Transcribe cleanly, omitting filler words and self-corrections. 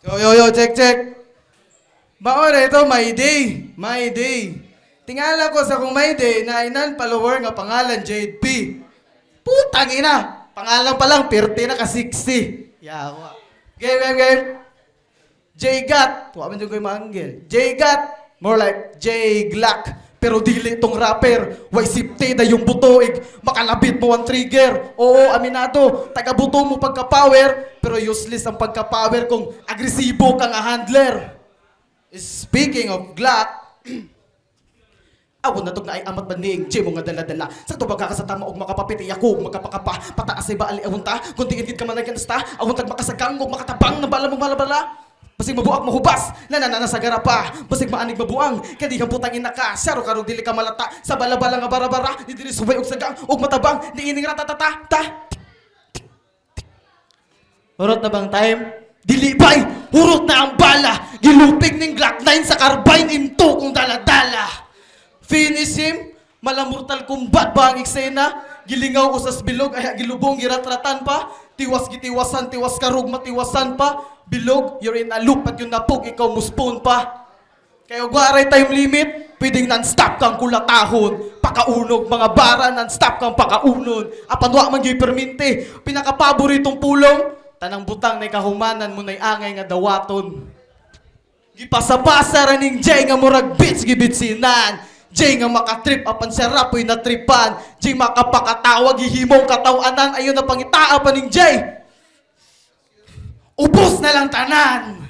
Yo, check, check. Baon ito, my day. My day. Tingala ko sa kung my day na inan follower nga pangalan Jade P. Putang ina. Pangalan pa lang, 30 na ka 60. Yawa. Game. J-Gat. Tuwa man dyan ko yung manggil. J-Gat. More like J-Glack. Pero dili tong rapper. Way sipte na yung butoig. Makalabit mo ang trigger. Oo, aminado. Taga-buto mo pagka-power. Pero useless ang pagka-power kung agresibo kang handler. Speaking of Glock, awon na to na ay amat baning J mo nga dala-dala. Sa to baga ka sa tama og makapapiti ako og makapakapa. Pataas ay baali awon ta. Kung tingin ka man nagkanasta, awon tag makasagang og makatabang na bala mo malabala. Basig mabuak mahubas, nananana sa garapa. Basig maanig mabuang, kadi kang putang ina ka. Saro karong dili ka malata. Sa balabala nga bara-bara, di dili subay og sagang og matabang, di ining ratatata. Ta. Hurot na bang time? Dili bay, hurot na ang bala. Gilupig ning Glock 9 sa carbine into kung dala-dala. Finish him, malamortal combat ba ang eksena? Gilingaw usas bilog, ay gilubong giratratan pa. Tiwas gitiwasan, tiwas karug matiwasan pa. Bilog, you're in a loop at yung napog, ikaw muspon pa. Kaya waray time limit, pwedeng non-stop kang kulatahon. Pakaunog, mga bara, non-stop kang pakaunon. Apanwa man gyud perminte, pinakapaboritong pulong. Tanang butang na kahumanan mo na'y angay nga dawaton. Gipasa-pasa raning J nga murag bitch gibitsinan. J nga makatrip apan siya rapoy na tripan. J makapakatawag gihimong katawanan. Ayun na pangitaa pa ning J. Ubos na lang tanan.